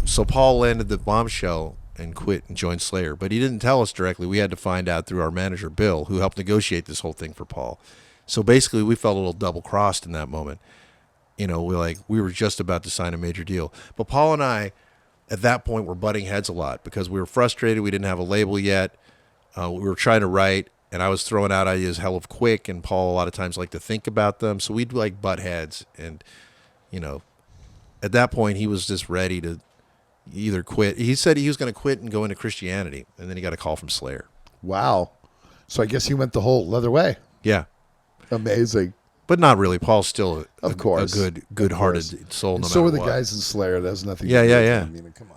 So Paul landed the bombshell and quit and joined Slayer, but he didn't tell us directly. We had to find out through our manager Bill, who helped negotiate this whole thing for Paul. So basically, we felt a little double crossed in that moment. We were just about to sign a major deal, but Paul and I, at that point, were butting heads a lot because we were frustrated. We didn't have a label yet. We were trying to write, and I was throwing out ideas hell of quick, and Paul a lot of times liked to think about them. So we'd butt heads, and at that point, he was just ready to either quit. He said he was going to quit and go into Christianity, and then he got a call from Slayer. Wow. So I guess he went the whole other way. Yeah. Amazing. But not really. Paul's still of course a good-hearted soul. And no so matter are the what. guys in Slayer. That has nothing. Yeah, to do yeah, with yeah. them. I mean, come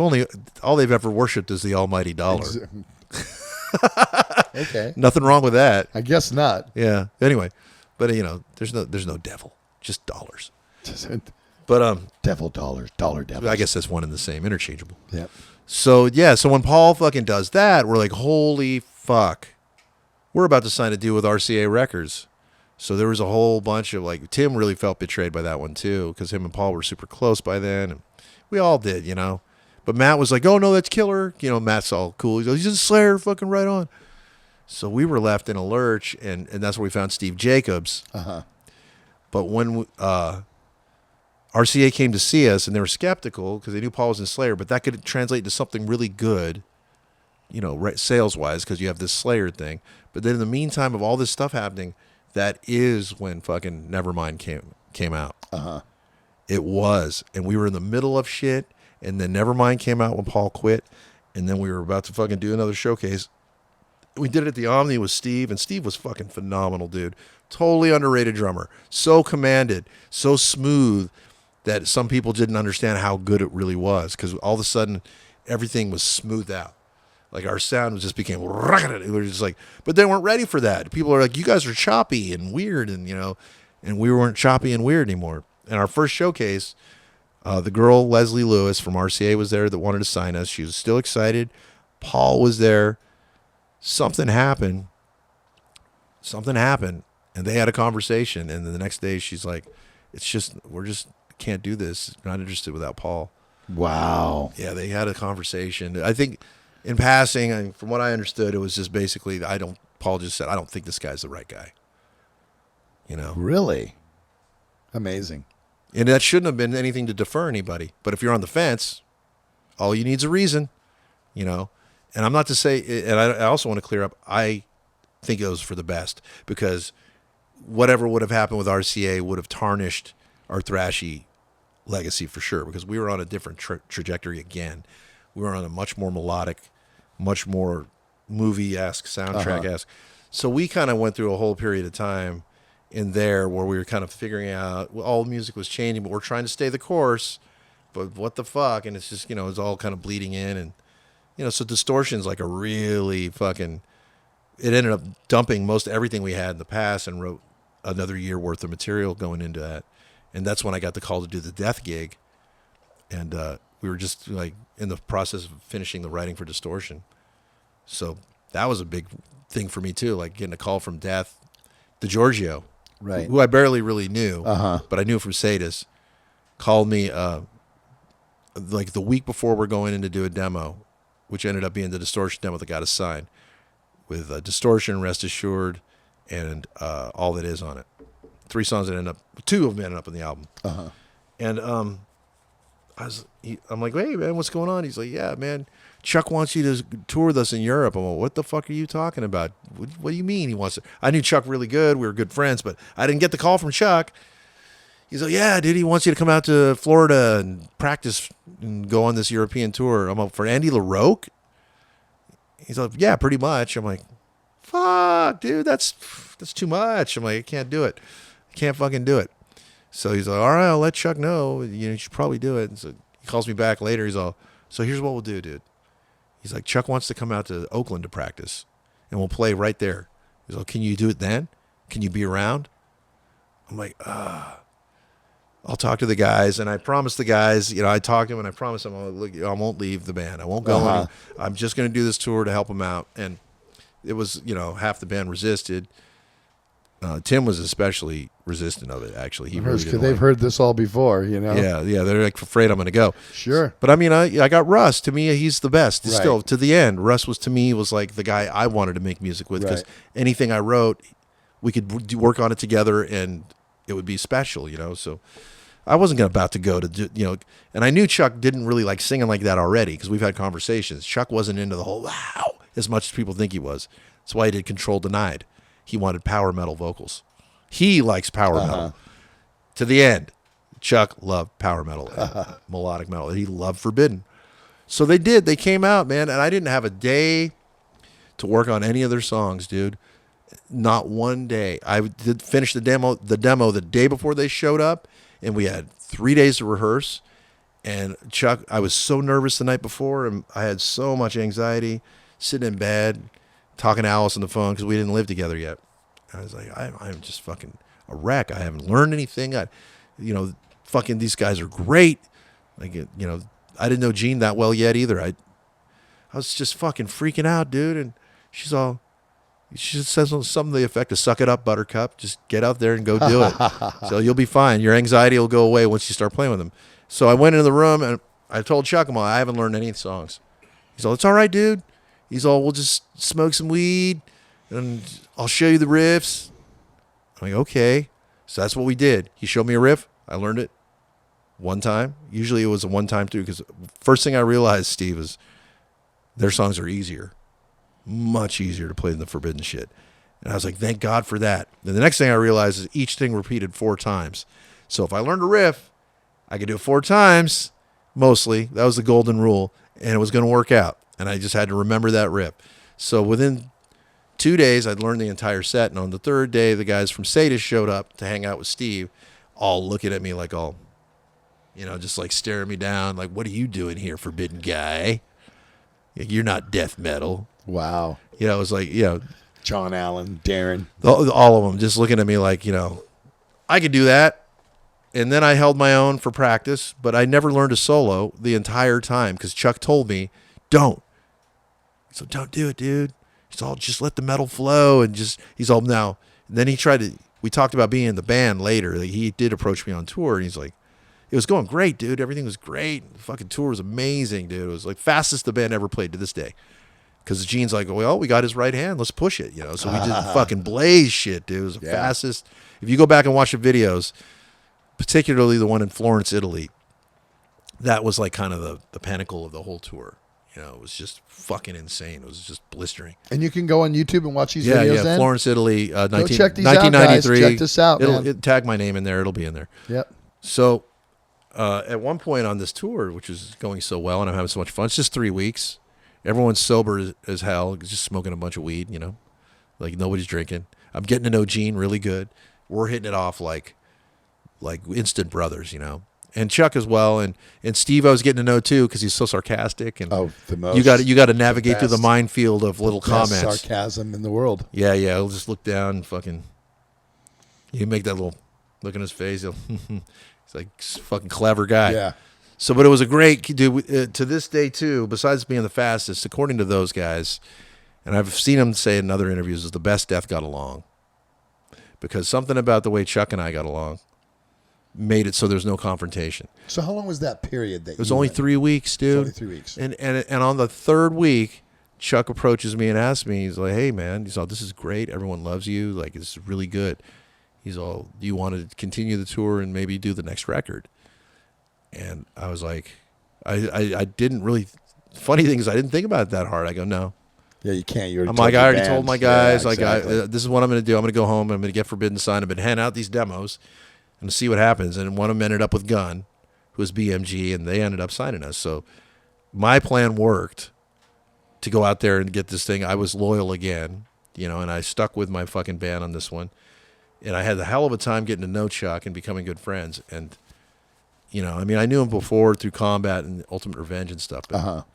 on. All they've ever worshipped is the almighty dollar. Okay. Nothing wrong with that. I guess not. Yeah. Anyway, but there's no devil, just dollars. But devil dollars, dollar devils. I guess that's one and the same, interchangeable. Yeah. So yeah, so when Paul fucking does that, we're like, holy fuck, we're about to sign a deal with RCA Records. So there was a whole bunch of Tim really felt betrayed by that one too, because him and Paul were super close by then, and we all did, But Matt was like, oh no, that's Killer. Matt's all cool. He's like, he's a Slayer, fucking right on. So we were left in a lurch, and that's where we found Steve Jacobs. Uh-huh. But when RCA came to see us, and they were skeptical because they knew Paul was in Slayer, but that could translate into something really good, sales-wise, because you have this Slayer thing. But then in the meantime of all this stuff happening, that is when fucking Nevermind came out. Uh-huh. It was. And we were in the middle of shit, and then Nevermind came out when Paul quit, and then we were about to fucking do another showcase. We did it at the Omni with Steve, and Steve was fucking phenomenal, dude. Totally underrated drummer. So commanded, so smooth that some people didn't understand how good it really was, because all of a sudden everything was smoothed out. Our sound just became, we were just but they weren't ready for that. People are like, you guys are choppy and weird, and and we weren't choppy and weird anymore. And our first showcase, the girl Leslie Lewis from RCA was there that wanted to sign us. She was still excited. Paul was there. Something happened, and they had a conversation. And then the next day, she's like, we're just can't do this. Not interested without Paul. Wow. Yeah, they had a conversation. I think in passing, from what I understood, it was just basically, Paul just said, I don't think this guy's the right guy. Really? Amazing. And that shouldn't have been anything to defer anybody. But if you're on the fence, all you need is a reason, And I'm not to say, and I also want to clear up, I think it was for the best, because whatever would have happened with RCA would have tarnished our thrashy legacy for sure, because we were on a different trajectory again. We were on a much more melodic, much more movie-esque, soundtrack-esque. So we kind of went through a whole period of time in there where we were kind of figuring out, all music was changing, but we're trying to stay the course, but what the fuck? And it's just, it's all kind of bleeding in, and so Distortion's a really fucking, it ended up dumping most everything we had in the past and wrote another year worth of material going into that. And that's when I got the call to do the Death gig. And we were just in the process of finishing the writing for Distortion. So that was a big thing for me too, getting a call from Death. DiGiorgio, right, who I barely really knew, uh-huh, but I knew from Sadis, called me the week before we're going in to do a demo, which ended up being the Distortion demo that got us signed, with Distortion, Rest Assured, and All That Is on it. 3 songs that two of them ended up in the album. Uh-huh. And I'm like, hey man, what's going on? He's like, yeah man, Chuck wants you to tour with us in Europe. I'm like, what the fuck are you talking about? What do you mean he wants to? I knew Chuck really good. We were good friends, but I didn't get the call from Chuck. He's like, yeah, dude, he wants you to come out to Florida and practice and go on this European tour. I'm like, for Andy LaRoque? He's like, yeah, pretty much. I'm like, fuck, dude, that's too much. I'm like, I can't do it. I can't fucking do it. So he's like, all right, I'll let Chuck know. You should probably do it. And so he calls me back later. He's all, so here's what we'll do, dude. He's like, Chuck wants to come out to Oakland to practice, and we'll play right there. He's like, can you do it then? Can you be around? I'm like, I'll talk to the guys. And I promised the guys, I talked to them and I promised them, look, I won't leave the band. I won't go. Uh-huh. I'm just going to do this tour to help them out. And it was, half the band resisted. Tim was especially resistant of it. Actually, he really didn't They've like heard this all before, you know. Yeah, they're like afraid I'm going to go. Sure. But I mean, I got Russ. To me, he's the best. Right. Still, to the end, Russ was to me was like the guy I wanted to make music with because Right. anything I wrote, we could work on it together and it would be special, you know. So I wasn't about to go to you know, and I knew Chuck didn't really like singing like that already because we've had conversations. Chuck wasn't into the whole wow as much as people think he was. That's why he did Control Denied. He wanted power metal vocals. He likes power metal. To the end, Chuck loved power metal, and melodic metal. He loved Forbidden. So they did. They came out, man, and I didn't have a day to work on any of their songs, dude. Not one day. I did finish the demo the day before they showed up, and we had 3 days to rehearse. And Chuck, I was so nervous the night before, and I had so much anxiety, sitting in bed, talking to Alice on the phone because we didn't live together yet. I was like, I'm just fucking a wreck. I haven't learned anything. Fucking these guys are great. Like, you know, I didn't know Jean that well yet either. I was just fucking freaking out, dude. And she just says something to the effect of "Suck it up, Buttercup. Just get out there and go do it. So you'll be fine. Your anxiety will go away once you start playing with them." So I went into the room and I told Chuck, I haven't learned any songs. He's all, "It's all right, dude." He's all, "We'll just smoke some weed and I'll show you the riffs." I'm like, okay. So that's what we did. He showed me a riff. I learned it one time. Usually it was a one-time too, because first thing I realized, Steve, is their songs are easier. Much easier to play than the Forbidden shit. And I was like, thank God for that. Then the next thing I realized is each thing repeated 4 times. So if I learned a riff, I could do it 4 times, mostly. That was the golden rule. And it was going to work out. And I just had to remember that riff. So within 2 days, I'd learned the entire set. And on the 3rd day, the guys from Sadist showed up to hang out with Steve, all looking at me like all, you know, just like staring me down. Like, what are you doing here, Forbidden guy? You're not death metal. Wow. You know, it was like, you know, John Allen, Darren. all of them just looking at me like, you know, I could do that. And then I held my own for practice, but I never learned a solo the entire time because Chuck told me, don't. So don't do it, dude. He's all, just let the metal flow and just, he's all now. And then he tried to, we talked about being in the band later. Like, he did approach me on tour and he's like, it was going great, dude. Everything was great. The fucking tour was amazing, dude. It was like fastest the band ever played to this day. Because Gene's like, well, we got his right hand. Let's push it, you know. So we did fucking blaze shit, dude. It was the fastest. If you go back and watch the videos, particularly the one in Florence, Italy, that was like kind of the pinnacle of the whole tour. You know, it was just fucking insane. It was just blistering. And you can go on YouTube and watch these videos. Yeah, then? Florence, Italy, Go check these out, guys. 1993. Check this out, man. It'll tag my name in there. It'll be in there. Yep. So at one point on this tour, which is going so well and I'm having so much fun, it's just 3 weeks. Everyone's sober as hell, just smoking a bunch of weed, you know, like nobody's drinking. I'm getting to know Gene really good. We're hitting it off like instant brothers, you know. And Chuck as well, and Steve I was getting to know too because he's so sarcastic. And the most. You got to navigate through the minefield of little comments. Sarcasm in the world. Yeah. He'll just look down and fucking. You make that little look in his face. He's like fucking clever guy. Yeah. So, but it was a great dude to this day too. Besides being the fastest, according to those guys, and I've seen them say in other interviews, is the best Death got along. Because something about the way Chuck and I got along made it so there's no confrontation. So how long was that period that it was only 3 weeks, dude. Only 3 weeks. And on the 3rd week, Chuck approaches me and asks me, he's like, "Hey man," he's all, "this is great. Everyone loves you. Like, it's really good." He's all, "Do you want to continue the tour and maybe do the next record?" And I was like, I didn't really, funny thing is I didn't think about it that hard. I go, no. Yeah, you can't. I'm like, I already told my guys, yeah, exactly. this is what I'm going to do. I'm going to go home and I'm going to get Forbidden Sign. I've been handing out these demos and see what happens. And one of them ended up with Gunn, who was BMG, and they ended up signing us. So my plan worked to go out there and get this thing. I was loyal again, you know, and I stuck with my fucking band on this one. And I had the hell of a time getting to know Chuck and becoming good friends. And, you know, I mean, I knew him before through Combat and Ultimate Revenge and stuff. But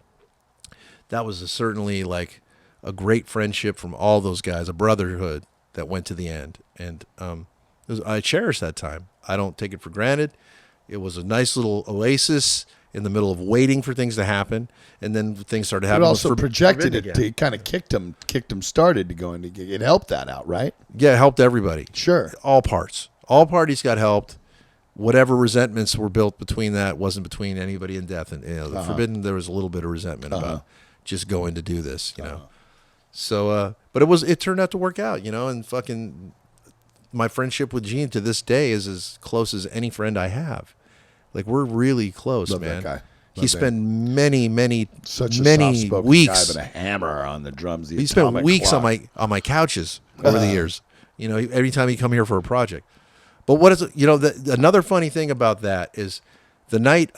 that was certainly like a great friendship from all those guys, a brotherhood that went to the end. And I cherish that time. I don't take it for granted. It was a nice little oasis in the middle of waiting for things to happen, and then things started It happening. also projected Forbidden it. again. It kind of kicked them started to go into. It helped that out, right? Yeah, it helped everybody. Sure. All parts. All parties got helped. Whatever resentments were built between that wasn't between anybody in death. And the Forbidden, there was a little bit of resentment about just going to do this, you know. So, but it turned out to work out, you know, and fucking my friendship with Gene to this day is as close as any friend I have. Like, we're really close, Love man. that guy. He spent many Such a many soft-spoken weeks. guy, but a hammer on the drums. The He spent atomic weeks clock. on my couches over the years. You know, every time he come here for a project. But what is it? You know, another funny thing about that is the night.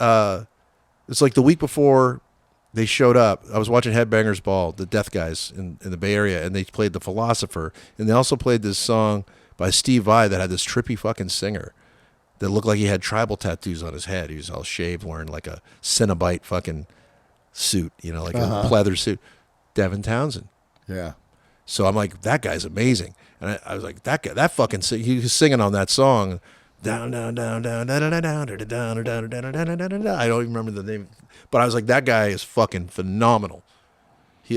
It's like the week before they showed up. I was watching Headbangers Ball, the Death Guys in the Bay Area, and they played The Philosopher, and they also played this song by Steve Vai that had this trippy fucking singer that looked like he had tribal tattoos on his head. He was all shaved, wearing like a Cenobite fucking suit, you know, like a pleather suit. Devin Townsend. Yeah. So I'm like, that guy's amazing. And I was like, that guy, that fucking, he was singing on that song. Down, down, down, down, down, down, down, down, down, down, down, down, down, down. I don't even remember the name. But I was like, that guy is fucking phenomenal.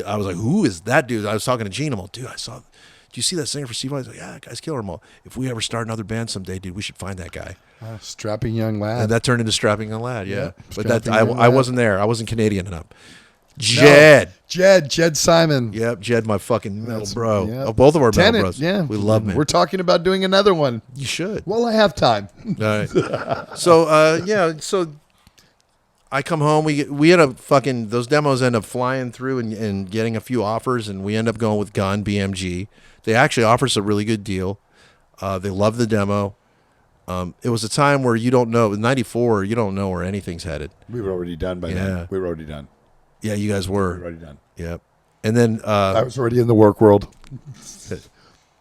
I was like, who is that dude? I was talking to Gene. I'm like, dude, do you see that singer for Steve? I was like, yeah, that guy's killer. I'm all, if we ever start another band someday, dude, we should find that guy. Strapping young lad. And that turned into Strapping Young Lad, yeah. But Strapping I Young Lad. wasn't there. I wasn't Canadian enough. Jed. Jed Simon. Yep, Jed, my fucking metal That's- bro. yeah. Oh, both of our metal Tenet, bros. yeah. We love him. We're talking about doing another one. You should. Well, I have time. All right. So, so I come home. We end up fucking, those demos end up flying through and getting a few offers, and we end up going with Gun BMG. They actually offer us a really good deal. They love the demo. It was a time where you don't know, in 94, you don't know where anything's headed. We were already done by Yeah. then. We were already done. Yeah, you guys We were were. already done. Yep. And then, I was already in the work world. I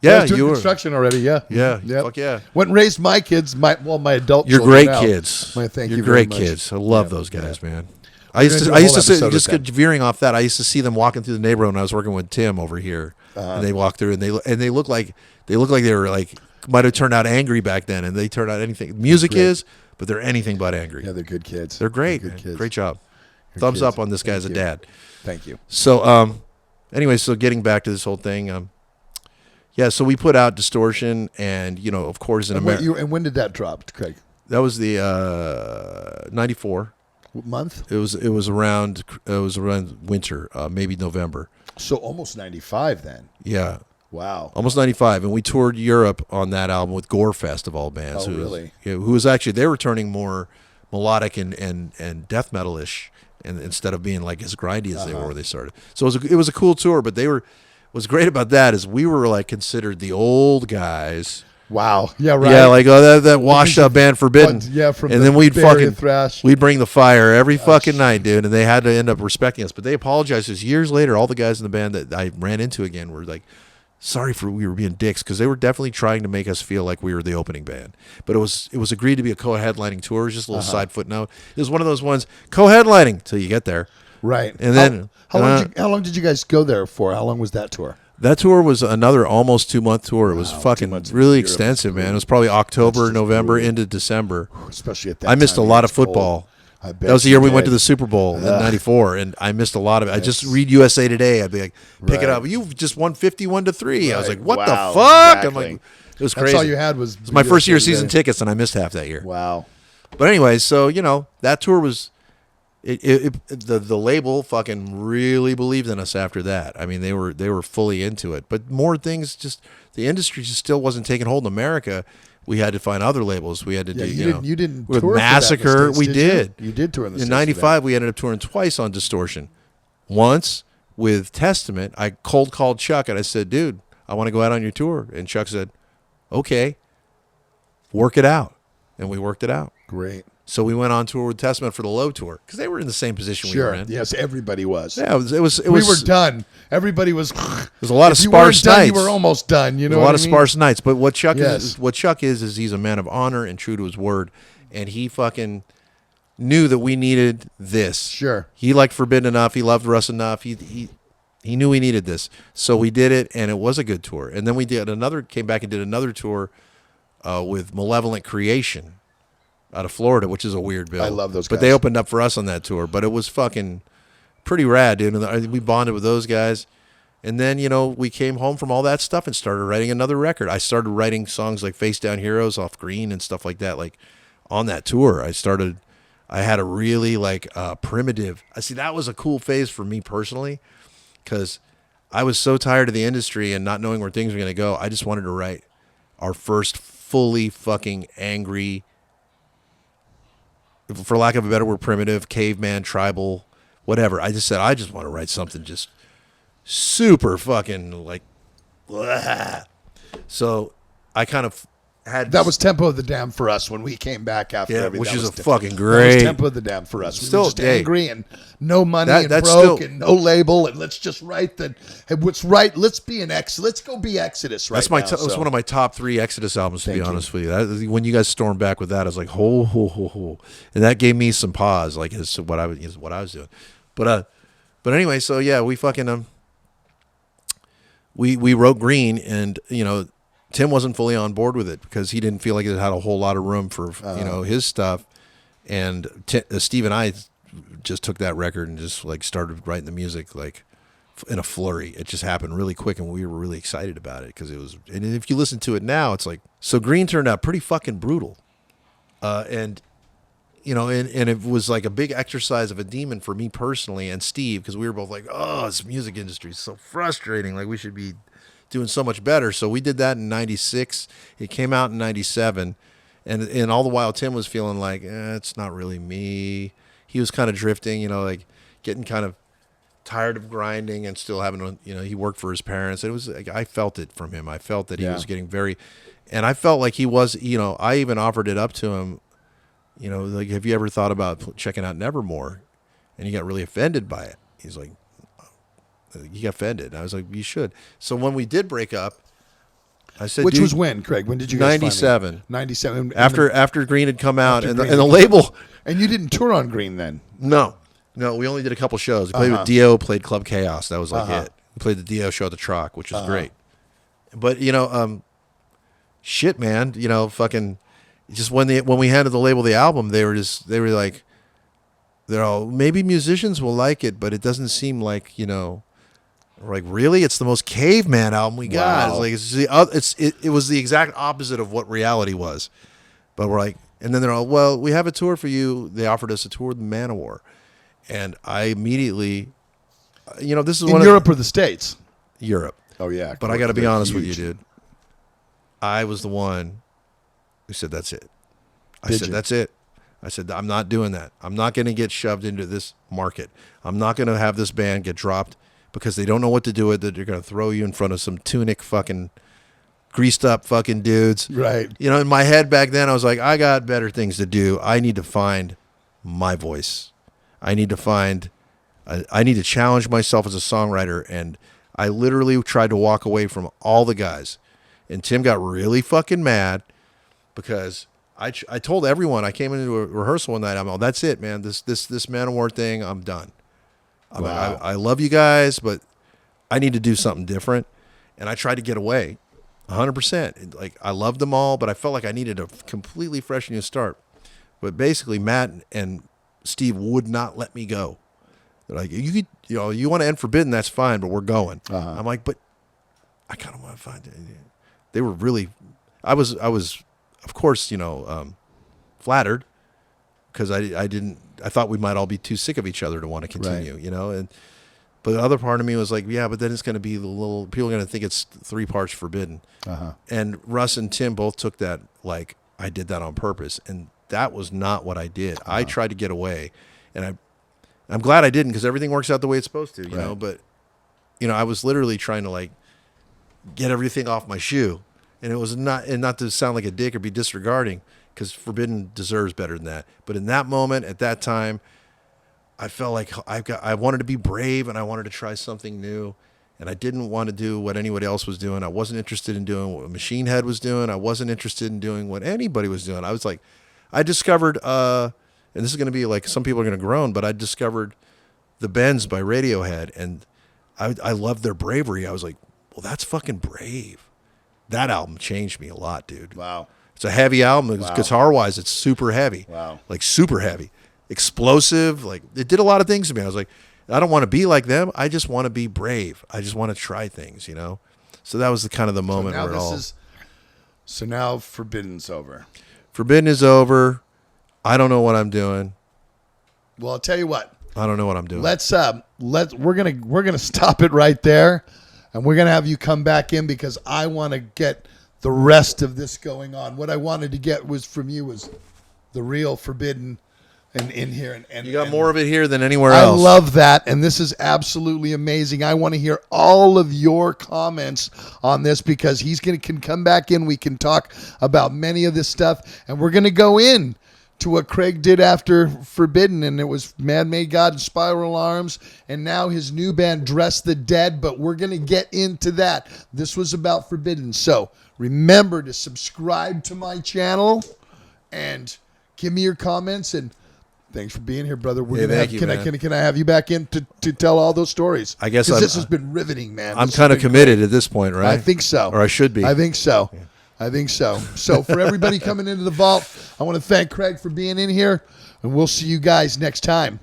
yeah, was doing you were. construction already. Yeah. Yeah, Yep. fuck yeah. Went and raised my kids. My adult. You're children great now. kids. Thank You're you very great much. kids. I love Yeah, those guys, yeah. man. We're I used gonna to do a whole see, episode just with veering off that. I used to see them walking through the neighborhood when I was working with Tim over here, and they walk through and they look like they were like might have turned out angry back then, and they turned out anything. Music Great. is, but they're anything but angry. Yeah, they're good kids. They're great. Good Man. kids. Great job. Good Thumbs kids. up on this guy as a Thank you. dad. Thank you. So, anyway, so getting back to this whole thing, yeah. So we put out Distortion, and you know, of course, in America, And when did that drop, Craig? that was the 94. What month? It was around winter, maybe November. So almost 95 then. Yeah, Wow. almost 95, and we toured Europe on that album with Gorefest of all bands. Oh, who was- really? yeah, who was actually, they were turning more melodic and death metal-ish, and instead of being like as grindy as they were when they started. So it was a cool tour, but what's great about that is we were like considered the old guys. Wow. Yeah, right. Yeah, like that washed up band Forbidden. Yeah, from and the then we'd Bay Area fucking thrash. we'd bring the fire every fucking night, dude, and they had to end up respecting us. But they apologized because years later, all the guys in the band that I ran into again were like, sorry for we were being dicks, because they were definitely trying to make us feel like we were the opening band. But it was agreed to be a co-headlining tour. It was just a little side footnote. It was one of those ones, co-headlining till you get there. Right. And then how long did you guys go there for? How long was that tour? that tour was another almost 2-month tour. It was Wow, 2 fucking months in really Europe is extensive, man. brutal. It was probably October, just November brutal. into December. Especially at that I missed a time, lot of it's cold. football. I bet That was the you year we went to did. the Super Bowl in Ugh. '94, and I missed a lot of it. I just That's- read USA Today. I'd be like, pick it Right. up. You just won 51-3. I was Right. like, what Wow, the fuck? exactly. I'm like, it was That's crazy. all you had was. It was my first year USA season Today. tickets, and I missed half that year. Wow. But anyway, so that tour was. The label fucking really believed in us after that. I mean, they were fully into it. But more things, just the industry just still wasn't taking hold in America. We had to find other labels. We had to Yeah, do. you didn't with tour for that in the Massacre. States, We did did. you? You did tour in the In States for that. '95, we ended up touring twice on Distortion. Once with Testament, I cold called Chuck and I said, "Dude, I want to go out on your tour." And Chuck said, "Okay, work it out." And we worked it out. Great. So we went on tour with Testament for the Low tour because they were in the same position we were Sure. in. Yes, everybody was. Yeah, it was. We were done. Everybody was. There's a lot of If you weren't sparse done, nights. you were almost done. You know, There's a lot what of I mean? sparse nights. But what Chuck Yes. is he's a man of honor and true to his word, and he fucking knew that we needed this. Sure. He liked Forbidden enough. He loved Russ enough. He knew we needed this, so we did it, and it was a good tour. And then we came back and did another tour with Malevolent Creation, out of Florida, which is a weird bill. I love those But they guys. opened up for us on that tour. But it was fucking pretty rad, dude. And we bonded with those guys. And then, we came home from all that stuff and started writing another record. I started writing songs like Face Down Heroes off Green and stuff like that. Like on that tour, I had a really primitive. I see that was a cool phase for me personally, because I was so tired of the industry and not knowing where things were going to go. I just wanted to write our first fully fucking angry, for lack of a better word, primitive, caveman, tribal, whatever. I just said, I just want to write something just super fucking blah. So I kind of had That was Tempo of the Dam for us when we came back after everything. which That is was fucking That great. was Tempo of the Dam for us. We Still, were just hey, angry and no money and that's broke still- and no label, and let's just write that. Hey, what's right? Let's go be Exodus right That's my now. that's one of my top 3 Exodus albums, to be Thank you. honest with you. When you guys stormed back with that, I was like, ho ho ho ho, and that gave me some pause, as to what I was doing. But anyway, so yeah, we fucking we wrote Green, and Tim wasn't fully on board with it because he didn't feel like it had a whole lot of room for his stuff, and Steve and I just took that record and just started writing the music in a flurry. It just happened really quick, and we were really excited about it because it was. And if you listen to it now, it's so Green turned out pretty fucking brutal, and it was like a big exercise of a demon for me personally and Steve, because we were both like, oh, this music industry is so frustrating. Like we should be doing so much better. So we did that in 96. It came out in 97. And all the while Tim was feeling like, it's not really me. He was kind of drifting, getting kind of tired of grinding and still having to, he worked for his parents. It was, I felt it from him. I felt that he was getting and I felt like he was, I even offered it up to him, have you ever thought about checking out Nevermore? And he got really offended by it. He's like, he got offended. I was like, you should. So when we did break up, I said, Which was when, Craig? When did you guys 97. 97. After Green had come out, and Green the had label. And you didn't tour on Green then? No, we only did a couple shows. We played with Dio, played Club Chaos. That was it. We played the Dio show at the Troc, which was great. But shit, man, fucking, just when we handed the label the album, they were like, they're all, maybe musicians will like it, but it doesn't seem like, we're like, really? It's the most caveman album we got. Wow. It was the exact opposite of what reality was. But we're like, and then they're all, well, we have a tour for you. They offered us a tour with Manowar. And I immediately, this is In one Europe or the States? Europe. Oh, yeah. But I got to be honest with you, Huge. dude. I was the one who said, that's it. I Did said, you? that's it. I said, I'm not doing that. I'm not going to get shoved into this market. I'm not going to have this band get dropped because they don't know what to do with it. They're going to throw you in front of some tunic fucking greased up fucking dudes. Right. In my head back then, I was like, I got better things to do. I need to find my voice. I need to challenge myself as a songwriter. And I literally tried to walk away from all the guys. And Tim got really fucking mad because I told everyone, I came into a rehearsal one night, I'm all, that's it, man. This Manowar thing, I'm done. Wow. I love you guys, but I need to do something different. And I tried to get away 100%. I loved them all, but I felt like I needed a completely fresh new start. But basically, Matt and Steve would not let me go. They're like, you want to end Forbidden, that's fine, but we're going. I'm like, but I kind of want to find it. They were really, I was, of course, flattered because I thought we might all be too sick of each other to want to continue, but the other part of me was like, yeah, but then it's going to be people are going to think it's 3 parts Forbidden. And Russ and Tim both took that like I did that on purpose, and that was not what I did. I tried to get away, and I'm glad I didn't because everything works out the way it's supposed to, you know. But I was literally trying to get everything off my shoe, and it was not to sound like a dick or be disregarding, because Forbidden deserves better than that. But in that moment, at that time, I felt like I wanted to be brave, and I wanted to try something new, and I didn't want to do what anybody else was doing. I wasn't interested in doing what Machine Head was doing. I wasn't interested in doing what anybody was doing. I was like, I discovered, and this is going to be like, some people are going to groan, but I discovered The Bends by Radiohead, and I loved their bravery. I was like, well, that's fucking brave. That album changed me a lot, dude. Wow. It's a heavy album. Guitar wise, it's super heavy. Wow. Like super heavy, explosive. Like it did a lot of things to me. I was like, I don't want to be like them. I just want to be brave. I just want to try things, you know? So that was the kind of the moment where it all. So now Forbidden's over. Forbidden is over. I don't know what I'm doing. Well, I'll tell you what. I don't know what I'm doing. We're gonna stop it right there, and we're gonna have you come back in because I want to get the rest of this going on. What I wanted to get was from you was the real Forbidden, and in here, and you got more of it here than anywhere else. I love that, and this is absolutely amazing. I want to hear all of your comments on this because can come back in. We can talk about many of this stuff, and we're gonna go in to what Craig did after Forbidden, and it was Man-Made God and Spiral Arms, and now his new band, Dress the Dead, but we're going to get into that. This was about Forbidden. So remember to subscribe to my channel and give me your comments, and thanks for being here, brother. Can I have you back in to tell all those stories? I guess this has been riveting, man. I'm kind of committed at this point, right? I think so. Or I should be. I think so. Yeah. I think so. So for everybody coming into the vault, I want to thank Craig for being in here, and we'll see you guys next time.